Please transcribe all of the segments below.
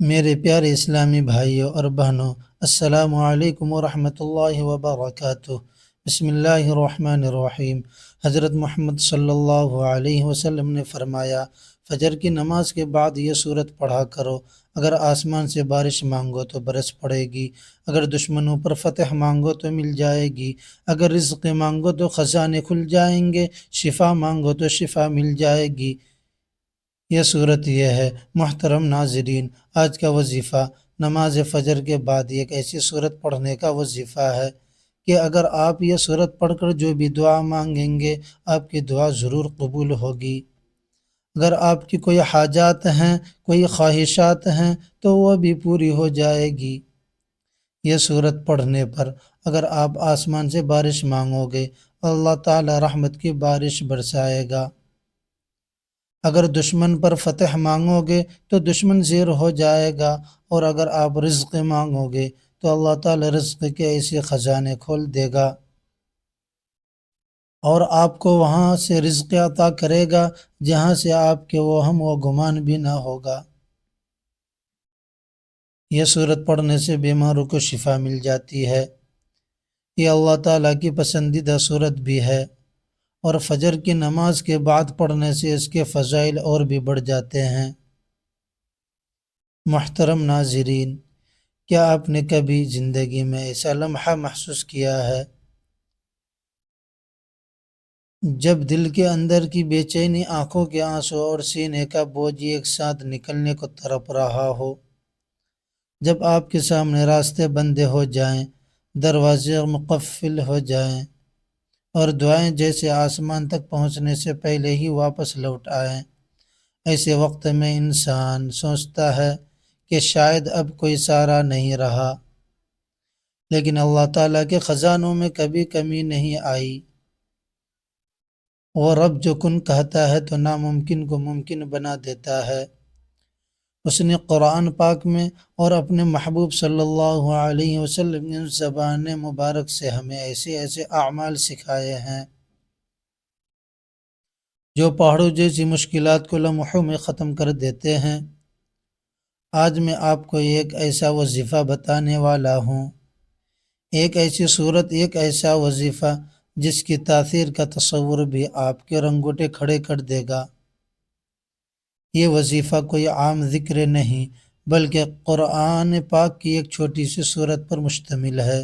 میرے پیارے اسلامی بھائیوں اور بہنوں، السلام علیکم ورحمۃ اللہ وبرکاتہ۔ بسم اللہ الرحمن الرحیم۔ حضرت محمد صلی اللہ علیہ وسلم نے فرمایا، فجر کی نماز کے بعد یہ سورت پڑھا کرو۔ اگر آسمان سے بارش مانگو تو برس پڑے گی، اگر دشمنوں پر فتح مانگو تو مل جائے گی، اگر رزق مانگو تو خزانے کھل جائیں گے، شفا مانگو تو شفا مل جائے گی۔ یہ صورت یہ ہے۔ محترم ناظرین، آج کا وظیفہ نماز فجر کے بعد ایک ایسی صورت پڑھنے کا وظیفہ ہے کہ اگر آپ یہ صورت پڑھ کر جو بھی دعا مانگیں گے، آپ کی دعا ضرور قبول ہوگی۔ اگر آپ کی کوئی حاجات ہیں، کوئی خواہشات ہیں تو وہ بھی پوری ہو جائے گی۔ یہ صورت پڑھنے پر اگر آپ آسمان سے بارش مانگو گے، اللہ تعالی رحمت کی بارش برسائے گا۔ اگر دشمن پر فتح مانگو گے تو دشمن زیر ہو جائے گا، اور اگر آپ رزق مانگو گے تو اللہ تعالی رزق کے ایسے خزانے کھول دے گا اور آپ کو وہاں سے رزق عطا کرے گا جہاں سے آپ کے وہم و گمان بھی نہ ہوگا۔ یہ صورت پڑھنے سے بیماروں کو شفا مل جاتی ہے۔ یہ اللہ تعالیٰ کی پسندیدہ صورت بھی ہے، اور فجر کی نماز کے بعد پڑھنے سے اس کے فضائل اور بھی بڑھ جاتے ہیں۔ محترم ناظرین، کیا آپ نے کبھی زندگی میں ایسا لمحہ محسوس کیا ہے جب دل کے اندر کی بے چینی، آنکھوں کے آنسو اور سینے کا بوجھ ایک ساتھ نکلنے کو تڑپ رہا ہو؟ جب آپ کے سامنے راستے بندے ہو جائیں، دروازے مقفل ہو جائیں اور دعائیں جیسے آسمان تک پہنچنے سے پہلے ہی واپس لوٹ آئیں، ایسے وقت میں انسان سوچتا ہے کہ شاید اب کوئی سہارا نہیں رہا، لیکن اللہ تعالیٰ کے خزانوں میں کبھی کمی نہیں آئی۔ وہ رب جو کن کہتا ہے تو ناممکن کو ممکن بنا دیتا ہے۔ اس نے قرآن پاک میں اور اپنے محبوب صلی اللہ علیہ وسلم کی زبان مبارک سے ہمیں ایسے ایسے اعمال سکھائے ہیں جو پہاڑوں جیسی مشکلات کو لمحوں میں ختم کر دیتے ہیں۔ آج میں آپ کو ایک ایسا وظیفہ بتانے والا ہوں، ایک ایسی صورت، ایک ایسا وظیفہ جس کی تاثیر کا تصور بھی آپ کے رنگوٹے کھڑے کر دے گا۔ یہ وظیفہ کوئی عام ذکر نہیں، بلکہ قرآن پاک کی ایک چھوٹی سی صورت پر مشتمل ہے،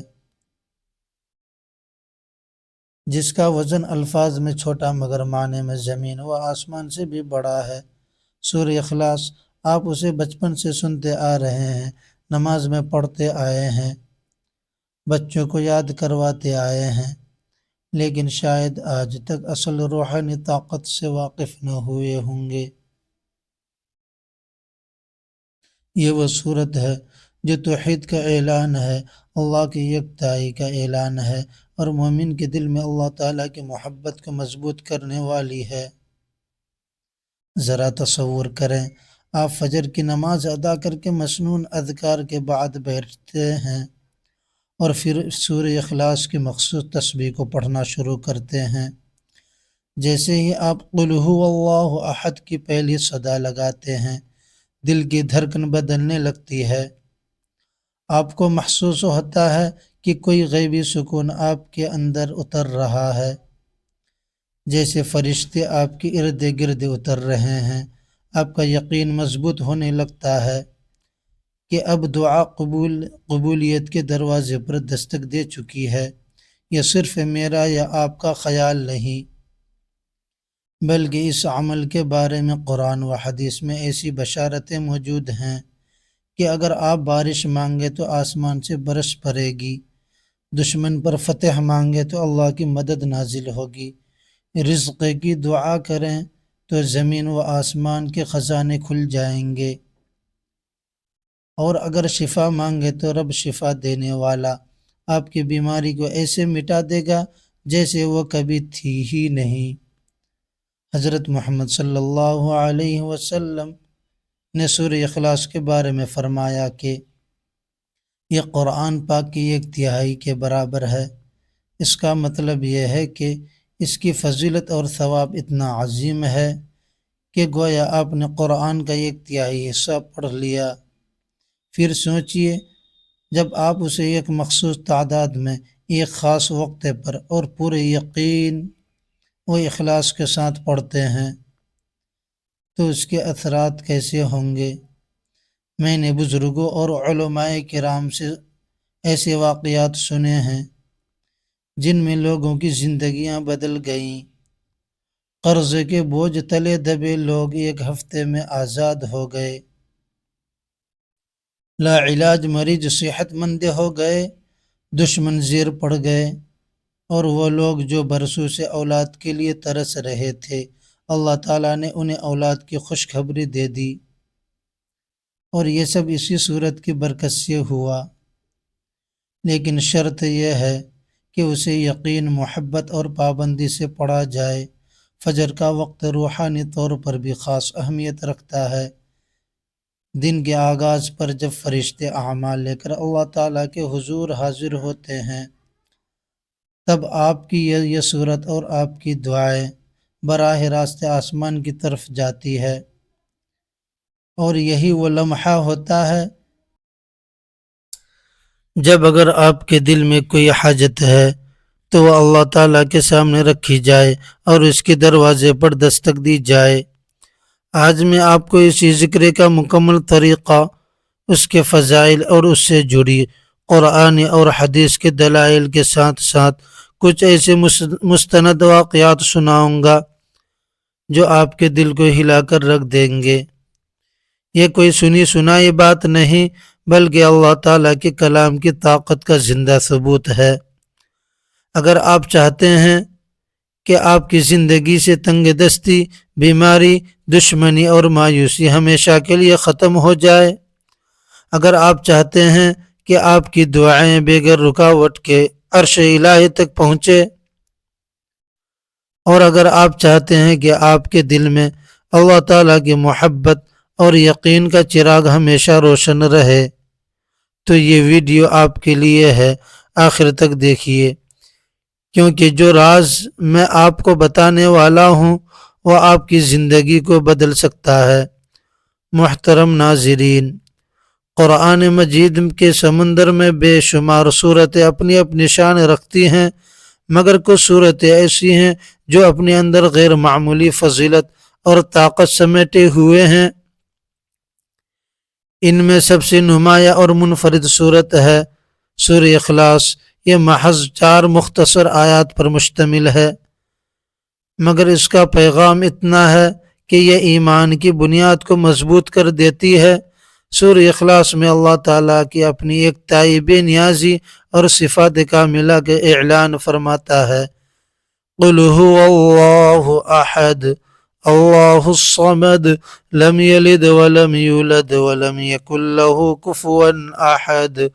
جس کا وزن الفاظ میں چھوٹا مگر معنی میں زمین و آسمان سے بھی بڑا ہے۔ سورہ اخلاص، آپ اسے بچپن سے سنتے آ رہے ہیں، نماز میں پڑھتے آئے ہیں، بچوں کو یاد کرواتے آئے ہیں، لیکن شاید آج تک اصل روحانی طاقت سے واقف نہ ہوئے ہوں گے۔ یہ وہ صورت ہے جو توحید کا اعلان ہے، اللہ کی یکتائی کا اعلان ہے، اور مومن کے دل میں اللہ تعالیٰ کی محبت کو مضبوط کرنے والی ہے۔ ذرا تصور کریں، آپ فجر کی نماز ادا کر کے مسنون اذکار کے بعد بیٹھتے ہیں اور پھر سورہ اخلاص کی مخصوص تسبیح کو پڑھنا شروع کرتے ہیں۔ جیسے ہی آپ قل ھو اللہ احد کی پہلی صدا لگاتے ہیں، دل کی دھڑکن بدلنے لگتی ہے۔ آپ کو محسوس ہوتا ہے کہ کوئی غیبی سکون آپ کے اندر اتر رہا ہے، جیسے فرشتے آپ کے ارد گرد اتر رہے ہیں۔ آپ کا یقین مضبوط ہونے لگتا ہے کہ اب دعا قبولیت کے دروازے پر دستک دے چکی ہے۔ یہ صرف میرا یا آپ کا خیال نہیں، بلکہ اس عمل کے بارے میں قرآن و حدیث میں ایسی بشارتیں موجود ہیں کہ اگر آپ بارش مانگے تو آسمان سے برس پڑے گی، دشمن پر فتح مانگے تو اللہ کی مدد نازل ہوگی، رزق کی دعا کریں تو زمین و آسمان کے خزانے کھل جائیں گے، اور اگر شفا مانگے تو رب شفا دینے والا آپ کی بیماری کو ایسے مٹا دے گا جیسے وہ کبھی تھی ہی نہیں۔ حضرت محمد صلی اللہ علیہ وسلم نے سورہ اخلاص کے بارے میں فرمایا کہ یہ قرآن پاک کی ایک تہائی کے برابر ہے۔ اس کا مطلب یہ ہے کہ اس کی فضیلت اور ثواب اتنا عظیم ہے کہ گویا آپ نے قرآن کا ایک تہائی حصہ پڑھ لیا۔ پھر سوچئے جب آپ اسے ایک مخصوص تعداد میں ایک خاص وقت پر اور پورے یقین و اخلاص کے ساتھ پڑھتے ہیں تو اس کے اثرات کیسے ہوں گے۔ میں نے بزرگوں اور علماء کرام سے ایسے واقعات سنے ہیں جن میں لوگوں کی زندگیاں بدل گئیں۔ قرض کے بوجھ تلے دبے لوگ ایک ہفتے میں آزاد ہو گئے، لا علاج مریض صحت مند ہو گئے، دشمن زیر پڑ گئے، اور وہ لوگ جو برسوں سے اولاد کے لیے ترس رہے تھے اللہ تعالیٰ نے انہیں اولاد کی خوشخبری دے دی، اور یہ سب اسی صورت کی برکت سے ہوا۔ لیکن شرط یہ ہے کہ اسے یقین، محبت اور پابندی سے پڑھا جائے۔ فجر کا وقت روحانی طور پر بھی خاص اہمیت رکھتا ہے۔ دن کے آغاز پر جب فرشتے اعمال لے کر اللہ تعالیٰ کے حضور حاضر ہوتے ہیں تب آپ کی یہ صورت اور آپ کی دعائیں براہ راست آسمان کی طرف جاتی ہے، اور یہی وہ لمحہ ہوتا ہے جب اگر آپ کے دل میں کوئی حاجت ہے تو وہ اللہ تعالیٰ کے سامنے رکھی جائے اور اس کے دروازے پر دستک دی جائے۔ آج میں آپ کو اسی ذکر کا مکمل طریقہ، اس کے فضائل اور اس سے جڑی قرآن اور حدیث کے دلائل کے ساتھ ساتھ کچھ ایسے مستند واقعات سناؤں گا جو آپ کے دل کو ہلا کر رکھ دیں گے۔ یہ کوئی سنی سنائی بات نہیں بلکہ اللہ تعالیٰ کے کلام کی طاقت کا زندہ ثبوت ہے۔ اگر آپ چاہتے ہیں کہ آپ کی زندگی سے تنگ دستی، بیماری، دشمنی اور مایوسی ہمیشہ کے لیے ختم ہو جائے، اگر آپ چاہتے ہیں کہ آپ کی دعائیں بغیر رکاوٹ کے عرش الہی تک پہنچے، اور اگر آپ چاہتے ہیں کہ آپ کے دل میں اللہ تعالیٰ کی محبت اور یقین کا چراغ ہمیشہ روشن رہے، تو یہ ویڈیو آپ کے لیے ہے۔ آخر تک دیکھیے، کیونکہ جو راز میں آپ کو بتانے والا ہوں وہ آپ کی زندگی کو بدل سکتا ہے۔ محترم ناظرین، قرآن مجید کے سمندر میں بے شمار صورتیں اپنی اپنی شان رکھتی ہیں، مگر کچھ صورتیں ایسی ہیں جو اپنے اندر غیر معمولی فضیلت اور طاقت سمیٹے ہوئے ہیں۔ ان میں سب سے نمایاں اور منفرد صورت ہے سورہ اخلاص۔ یہ محض 4 مختصر آیات پر مشتمل ہے، مگر اس کا پیغام اتنا ہے کہ یہ ایمان کی بنیاد کو مضبوط کر دیتی ہے۔ سورہ اخلاص میں اللہ تعالیٰ کی اپنی ایک تائی بے نیازی اور صفات کاملہ کے اعلان فرماتا ہے۔ قُلْ هُوَ اللَّهُ أَحَدٌ اللَّهُ الصَّمَدُ لَمْ يَلِدْ وَلَمْ يُولَدْ وَلَمْ يَكُنْ لَهُ كُفُوًا أَحَدٌ۔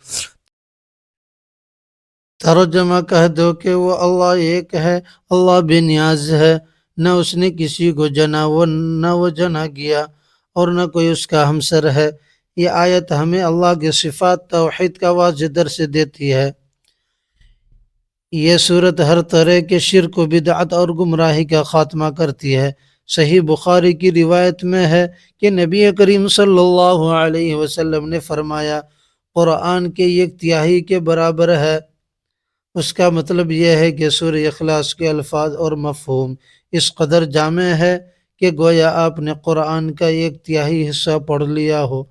ترجمہ کہہ دو کہ وہ اللہ ایک ہے، اللہ بے نیاز ہے، نہ اس نے کسی کو جنا نہ وہ جنا گیا، اور نہ کوئی اس کا ہمسر ہے۔ یہ آیت ہمیں اللہ کے صفات توحید کا واضح درس دیتی ہے۔ یہ صورت ہر طرح کے شرک و بدعت اور گمراہی کا خاتمہ کرتی ہے۔ صحیح بخاری کی روایت میں ہے کہ نبی کریم صلی اللہ علیہ وسلم نے فرمایا، قرآن کے 1/3 کے برابر ہے۔ اس کا مطلب یہ ہے کہ سورہ اخلاص کے الفاظ اور مفہوم اس قدر جامع ہے کہ گویا آپ نے قرآن کا 1/3 حصہ پڑھ لیا ہو۔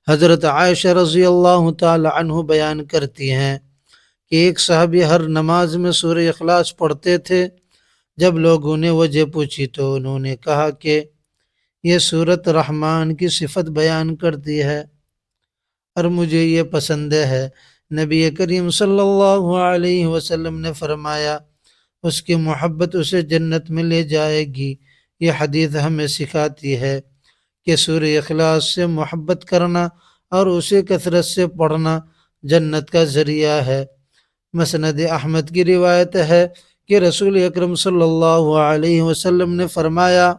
حضرت عائشہ رضی اللہ تعالی عنہ بیان کرتی ہیں کہ ایک صحابی ہر نماز میں سورہ اخلاص پڑھتے تھے۔ جب لوگوں نے وجہ پوچھی تو انہوں نے کہا کہ یہ سورت رحمان کی صفت بیان کرتی ہے اور مجھے یہ پسند ہے۔ نبی کریم صلی اللہ علیہ وسلم نے فرمایا، اس کی محبت اسے جنت میں لے جائے گی۔ یہ حدیث ہمیں سکھاتی ہے کہ سورہ اخلاص سے محبت کرنا اور اسے کثرت سے پڑھنا جنت کا ذریعہ ہے۔ مسند احمد کی روایت ہے کہ رسول اکرم صلی اللہ علیہ وسلم نے فرمایا،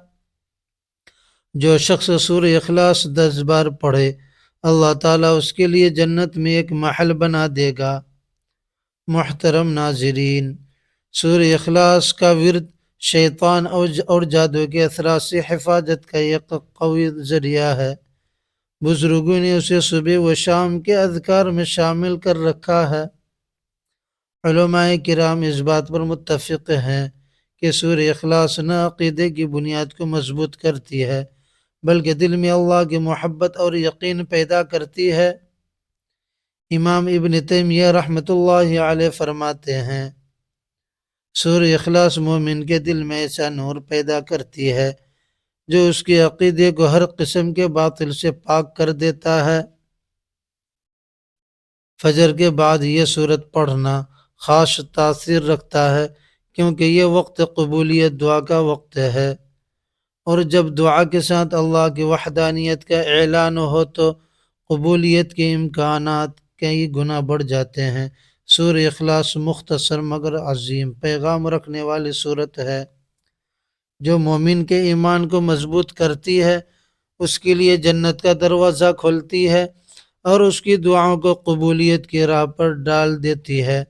جو شخص سورہ اخلاص 10 بار پڑھے اللہ تعالیٰ اس کے لیے جنت میں ایک محل بنا دے گا۔ محترم ناظرین، سورہ اخلاص کا ورد شیطان اور جادو کے اثرات سے حفاظت کا ایک قوی ذریعہ ہے۔ بزرگوں نے اسے صبح و شام کے اذکار میں شامل کر رکھا ہے۔ علماء کرام اس بات پر متفق ہیں کہ سورہ اخلاص نہ عقیدے کی بنیاد کو مضبوط کرتی ہے بلکہ دل میں اللہ کی محبت اور یقین پیدا کرتی ہے۔ امام ابن تیمیہ رحمۃ اللہ علیہ فرماتے ہیں، سورہ اخلاص مومن کے دل میں ایسا نور پیدا کرتی ہے جو اس کے عقیدے کو ہر قسم کے باطل سے پاک کر دیتا ہے۔ فجر کے بعد یہ سورت پڑھنا خاص تاثیر رکھتا ہے کیونکہ یہ وقت قبولیت دعا کا وقت ہے، اور جب دعا کے ساتھ اللہ کی وحدانیت کا اعلان ہو تو قبولیت کے امکانات کئی گنا بڑھ جاتے ہیں۔ سورہ اخلاص مختصر مگر عظیم پیغام رکھنے والی سورت ہے جو مومن کے ایمان کو مضبوط کرتی ہے، اس کے لیے جنت کا دروازہ کھولتی ہے اور اس کی دعاؤں کو قبولیت کی راہ پر ڈال دیتی ہے۔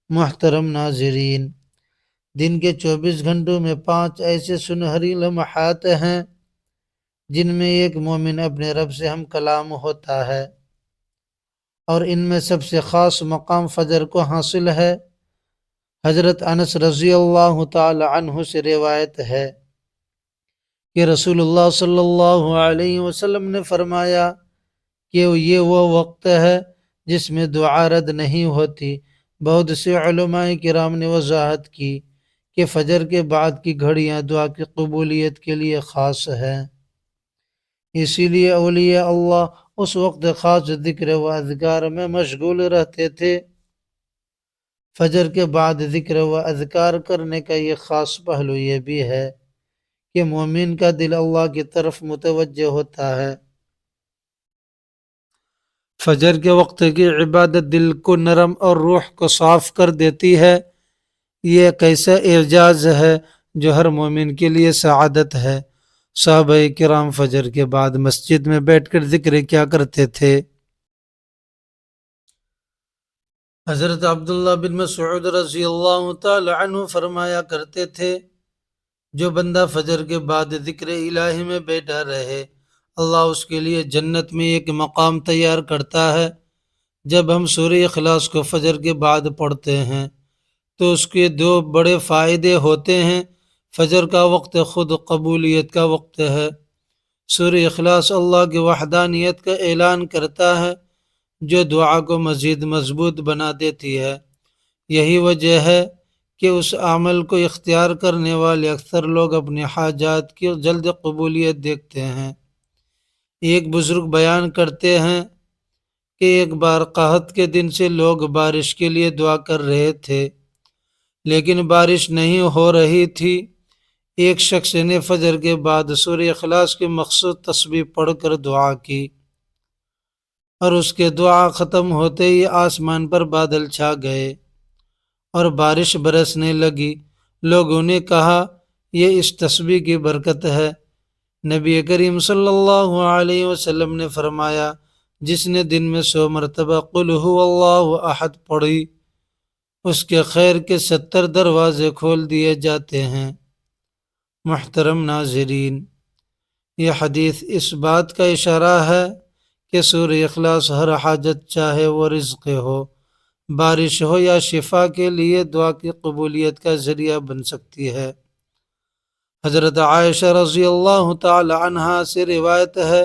محترم ناظرین، دن کے 24 گھنٹوں میں 5 ایسے سنہری لمحات ہیں جن میں ایک مومن اپنے رب سے ہم کلام ہوتا ہے، اور ان میں سب سے خاص مقام فجر کو حاصل ہے۔ حضرت انس رضی اللہ تعالی عنہ سے روایت ہے کہ رسول اللہ صلی اللہ علیہ وسلم نے فرمایا کہ یہ وہ وقت ہے جس میں دعا رد نہیں ہوتی۔ بہت سے علماء کرام نے وضاحت کی کہ فجر کے بعد کی گھڑیاں دعا کی قبولیت کے لیے خاص ہیں، اسی لیے اولیاء اللہ اس وقت خاص ذکر و اذکار میں مشغول رہتے تھے۔ فجر کے بعد ذکر و اذکار کرنے کا یہ خاص پہلو یہ بھی ہے کہ مومن کا دل اللہ کی طرف متوجہ ہوتا ہے۔ فجر کے وقت کی عبادت دل کو نرم اور روح کو صاف کر دیتی ہے۔ یہ ایک ایسا اعجاز ہے جو ہر مومن کے لیے سعادت ہے۔ صحابہ کرام فجر کے بعد مسجد میں بیٹھ کر ذکر کیا کرتے تھے؟ حضرت عبداللہ بن مسعود رضی اللہ تعالی عنہ فرمایا کرتے تھے، جو بندہ فجر کے بعد ذکر الہی میں بیٹھا رہے، اللہ اس کے لیے جنت میں ایک مقام تیار کرتا ہے۔ جب ہم سورہ اخلاص کو فجر کے بعد پڑھتے ہیں تو اس کے 2 بڑے فائدے ہوتے ہیں۔ فجر کا وقت خود قبولیت کا وقت ہے۔ سورہ اخلاص اللہ کی وحدانیت کا اعلان کرتا ہے جو دعا کو مزید مضبوط بنا دیتی ہے۔ یہی وجہ ہے کہ اس عمل کو اختیار کرنے والے اکثر لوگ اپنے حاجات کی جلد قبولیت دیکھتے ہیں۔ ایک بزرگ بیان کرتے ہیں کہ ایک بار قحط کے دن سے لوگ بارش کے لیے دعا کر رہے تھے لیکن بارش نہیں ہو رہی تھی۔ ایک شخص نے فجر کے بعد سورہ اخلاص کی مخصوص تسبیح پڑھ کر دعا کی، اور اس کے دعا ختم ہوتے ہی آسمان پر بادل چھا گئے اور بارش برسنے لگی۔ لوگوں نے کہا یہ اس تسبیح کی برکت ہے۔ نبی کریم صلی اللہ علیہ وسلم نے فرمایا، جس نے دن میں 100 مرتبہ قل هو اللہ احد پڑھی، اس کے خیر کے 70 دروازے کھول دیے جاتے ہیں۔ محترم ناظرین، یہ حدیث اس بات کا اشارہ ہے کہ سورہ اخلاص ہر حاجت، چاہے وہ رزق ہو، بارش ہو یا شفا کے لیے دعا کی قبولیت کا ذریعہ بن سکتی ہے۔ حضرت عائشہ رضی اللہ تعالی عنہا سے روایت ہے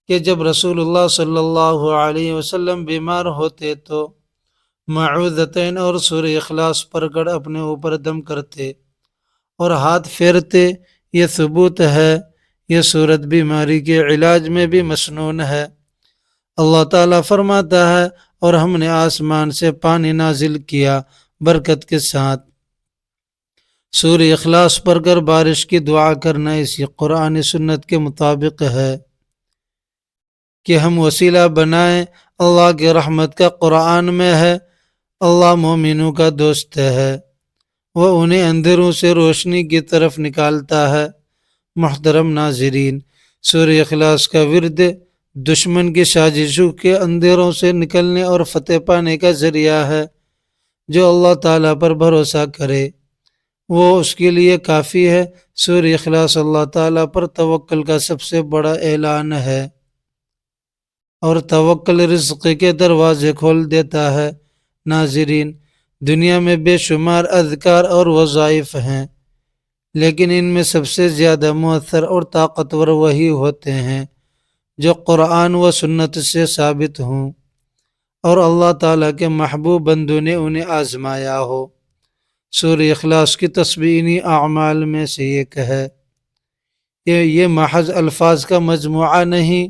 کہ جب رسول اللہ صلی اللہ علیہ وسلم بیمار ہوتے تو معوذتین اور سورہ اخلاص پڑھ کر اپنے اوپر دم کرتے اور ہاتھ پھیرتے۔ یہ ثبوت ہے یہ سورت بیماری کے علاج میں بھی مسنون ہے۔ اللہ تعالیٰ فرماتا ہے، اور ہم نے آسمان سے پانی نازل کیا برکت کے ساتھ۔ سورہ اخلاص پڑھ کر بارش کی دعا کرنا اسی قرآن سنت کے مطابق ہے کہ ہم وسیلہ بنائیں۔ اللہ کی رحمت کا قرآن میں ہے، اللہ مومنوں کا دوست ہے، وہ انہیں اندھیروں سے روشنی کی طرف نکالتا ہے۔ محترم ناظرین، سورہ اخلاص کا ورد دشمن کی سازشوں کے اندھیروں سے نکلنے اور فتح پانے کا ذریعہ ہے۔ جو اللہ تعالیٰ پر بھروسہ کرے وہ اس کے لیے کافی ہے۔ سورہ اخلاص اللہ تعالیٰ پر توکل کا سب سے بڑا اعلان ہے۔ اور توکل رزق کے دروازے کھول دیتا ہے۔ ناظرین، دنیا میں بے شمار اذکار اور وظائف ہیں، لیکن ان میں سب سے زیادہ مؤثر اور طاقتور وہی ہوتے ہیں جو قرآن و سنت سے ثابت ہوں اور اللہ تعالیٰ کے محبوب بندوں نے انہیں آزمایا ہو۔ سورہ اخلاص کی تسبیح انہی اعمال میں سے ایک ہے۔ یہ محض الفاظ کا مجموعہ نہیں،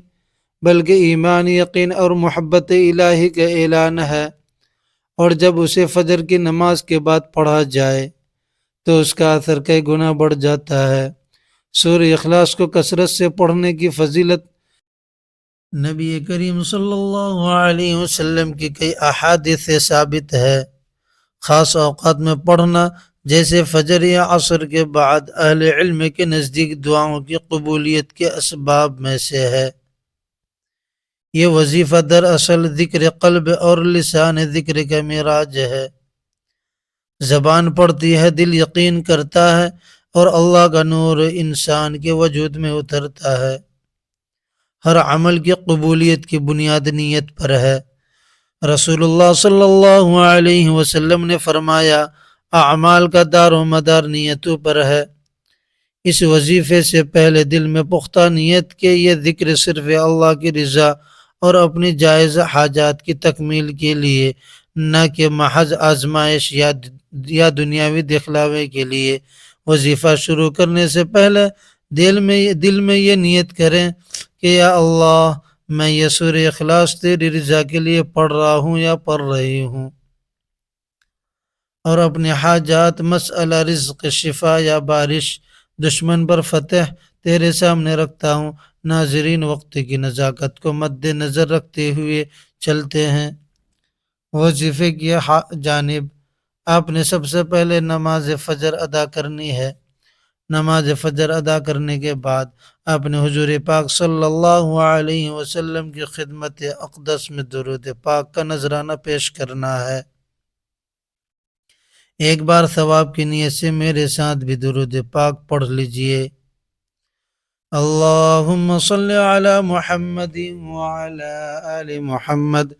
بلکہ ایمان، یقین اور محبت الہی کا اعلان ہے، اور جب اسے فجر کی نماز کے بعد پڑھا جائے تو اس کا اثر کئی گنا بڑھ جاتا ہے۔ سورہ اخلاص کو کثرت سے پڑھنے کی فضیلت نبی کریم صلی اللہ علیہ وسلم کی کئی احادیث سے ثابت ہے۔ خاص اوقات میں پڑھنا، جیسے فجر یا عصر کے بعد، اہل علم کے نزدیک دعاؤں کی قبولیت کے اسباب میں سے ہے۔ یہ وظیفہ دراصل ذکر قلب اور لسان ذکر کا معراج ہے۔ زبان پڑھتی ہے، دل یقین کرتا ہے، اور اللہ کا نور انسان کے وجود میں اترتا ہے۔ ہر عمل کی قبولیت کی بنیاد نیت پر ہے۔ رسول اللہ صلی اللہ علیہ وسلم نے فرمایا، اعمال کا دار و مدار نیتوں پر ہے۔ اس وظیفے سے پہلے دل میں پختہ نیت کہ یہ ذکر صرف اللہ کی رضا اور اپنی جائز حاجات کی تکمیل کے لیے، نہ کہ محض آزمائش یا دنیاوی دکھلاوے کے لیے۔ وظیفہ شروع کرنے سے پہلے دل میں یہ نیت کریں کہ یا اللہ، میں یہ سورہ اخلاص تیری رضا کے لیے پڑھ رہا ہوں یا پڑھ رہی ہوں، اور اپنے حاجات، مسئلہ رزق، شفا یا بارش، دشمن پر فتح تیرے سامنے رکھتا ہوں۔ ناظرین، وقت کی نزاکت کو مد نظر رکھتے ہوئے چلتے ہیں وظیفے کی جانب۔ آپ نے سب سے پہلے نماز فجر ادا کرنی ہے۔ نماز فجر ادا کرنے کے بعد آپ نے حضور پاک صلی اللہ علیہ وسلم کی خدمت اقدس میں درود پاک کا نذرانہ پیش کرنا ہے۔ ایک بار ثواب کی نیت سے میرے ساتھ بھی درود پاک پڑھ لیجئے۔ اللہم صلی علی محمد وعلی آل محمد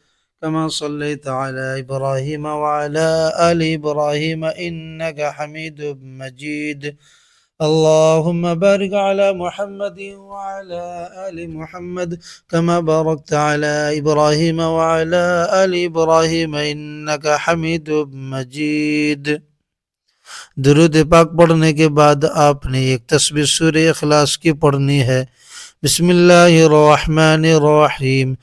کما صلیت علی ابراہیم وعلی آل ابراہیم انک حمید مجید۔ اللہم بارک علی محمد وعلی آل محمد کما بارکت علی ابراہیم وعلی آل ابراہیم انک حمید مجید۔ درود پاک پڑھنے کے بعد آپ نے ایک تسبیح سورہ اخلاص کی پڑھنی ہے۔ بسم اللہ الرحمن الرحیم۔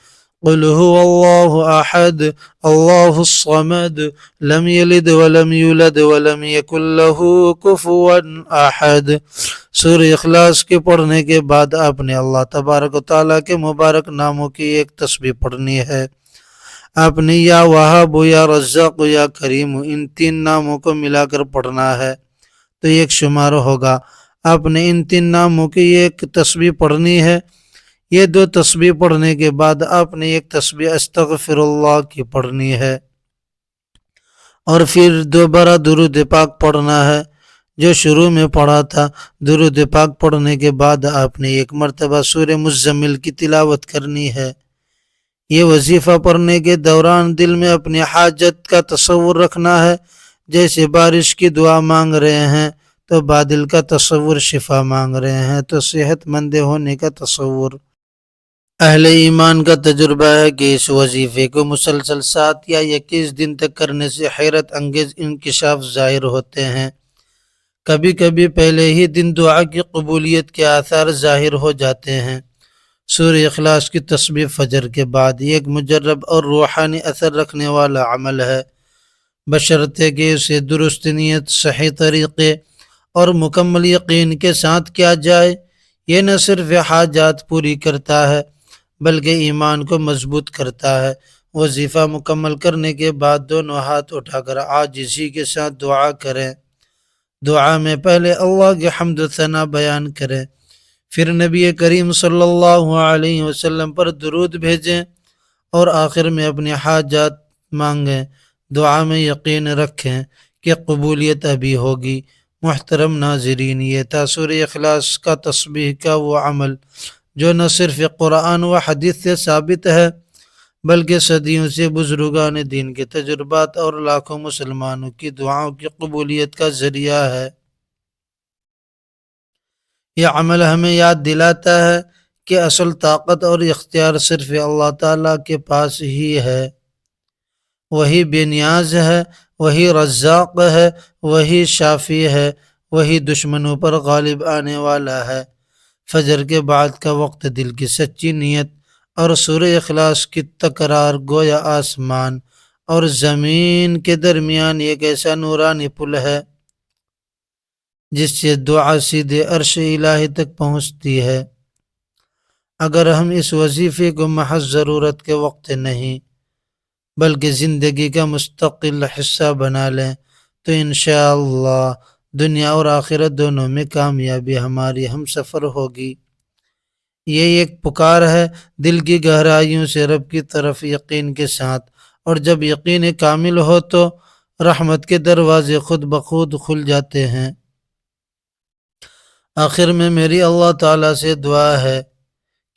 قل هو اللہ احد اللہ الصمد لم یلد ولم یولد ولم یکن له کفوا احد۔ سورہ اخلاص کے پڑھنے کے بعد آپ نے اللہ تبارک و تعالیٰ کے مبارک ناموں کی ایک تسبیح پڑھنی ہے۔ آپ نے یا وہاب یا رزاق یا کریم، ان تین ناموں کو ملا کر پڑھنا ہے تو ایک شمار ہوگا۔ آپ نے ان تین ناموں کی ایک تسبیح پڑھنی ہے۔ یہ دو تسبیح پڑھنے کے بعد آپ نے ایک تسبیح استغفر اللہ کی پڑھنی ہے، اور پھر دوبارہ درود پاک پڑھنا ہے جو شروع میں پڑھا تھا۔ درود پاک پڑھنے کے بعد آپ نے ایک مرتبہ سورہ مزمل کی تلاوت کرنی ہے۔ یہ وظیفہ پڑھنے کے دوران دل میں اپنی حاجت کا تصور رکھنا ہے، جیسے بارش کی دعا مانگ رہے ہیں تو بادل کا تصور، شفا مانگ رہے ہیں تو صحت مند ہونے کا تصور۔ اہل ایمان کا تجربہ ہے کہ اس وظیفے کو مسلسل 7 یا 21 دن تک کرنے سے حیرت انگیز انکشاف ظاہر ہوتے ہیں۔ کبھی کبھی پہلے ہی دن دعا کی قبولیت کے آثار ظاہر ہو جاتے ہیں۔ سورہ اخلاص کی تسبیح فجر کے بعد ایک مجرب اور روحانی اثر رکھنے والا عمل ہے، بشرطے کہ اسے درست نیت، صحیح طریقے اور مکمل یقین کے ساتھ کیا جائے۔ یہ نہ صرف حاجات پوری کرتا ہے بلکہ ایمان کو مضبوط کرتا ہے۔ وظیفہ مکمل کرنے کے بعد دونوں ہاتھ اٹھا کر عاجزی کے ساتھ دعا کریں۔ دعا میں پہلے اللہ کی حمد و ثنا بیان کریں، پھر نبی کریم صلی اللہ علیہ وسلم پر درود بھیجیں، اور آخر میں اپنی حاجات مانگیں۔ دعا میں یقین رکھیں کہ قبولیت ابھی ہوگی۔ محترم ناظرین، یہ تھا سورہ اخلاص کا تسبیح کا وہ عمل جو نہ صرف قرآن و حدیث سے ثابت ہے بلکہ صدیوں سے بزرگان دین کے تجربات اور لاکھوں مسلمانوں کی دعاؤں کی قبولیت کا ذریعہ ہے۔ یہ عمل ہمیں یاد دلاتا ہے کہ اصل طاقت اور اختیار صرف اللہ تعالیٰ کے پاس ہی ہے۔ وہی بے نیاز ہے، وہی رزاق ہے، وہی شافی ہے، وہی دشمنوں پر غالب آنے والا ہے۔ فجر کے بعد کا وقت دل کی سچی نیت اور سورہ اخلاص کی تکرار گویا آسمان اور زمین کے درمیان ایک ایسا نورانی پل ہے جس سے دعا سیدھے عرش الہی تک پہنچتی ہے۔ اگر ہم اس وظیفے کو محض ضرورت کے وقت نہیں بلکہ زندگی کا مستقل حصہ بنا لیں تو انشاءاللہ دنیا اور آخرت دونوں میں کامیابی ہماری ہم سفر ہوگی۔ یہ ایک پکار ہے دل کی گہرائیوں سے رب کی طرف یقین کے ساتھ، اور جب یقین کامل ہو تو رحمت کے دروازے خود بخود کھل جاتے ہیں۔ آخر میں میری اللہ تعالیٰ سے دعا ہے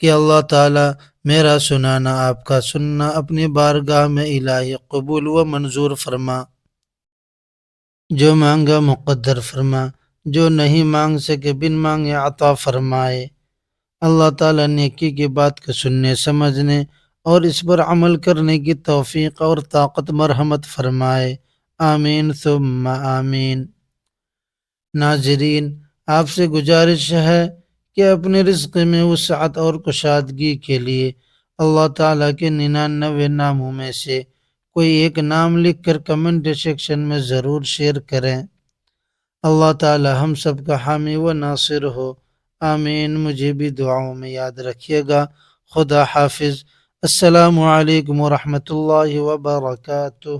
کہ اللہ تعالیٰ میرا سنانا آپ کا سننا اپنی بارگاہ میں الہی قبول و منظور فرما، جو مانگا مقدر فرما، جو نہیں مانگ سکے بن مانگے عطا فرمائے۔ اللہ تعالیٰ نیکی کی بات کو سننے سمجھنے اور اس پر عمل کرنے کی توفیق اور طاقت مرحمت فرمائے، آمین ثم آمین۔ ناظرین، آپ سے گزارش ہے کہ اپنے رزق میں وسعت اور کشادگی کے لیے اللہ تعالیٰ کے 99 ناموں میں سے کوئی ایک نام لکھ کر کمنٹ سیکشن میں ضرور شیئر کریں۔ اللہ تعالیٰ ہم سب کا حامی و ناصر ہو، آمین۔ مجھے بھی دعاؤں میں یاد رکھیے گا۔ خدا حافظ۔ السلام علیکم ورحمۃ اللہ وبرکاتہ۔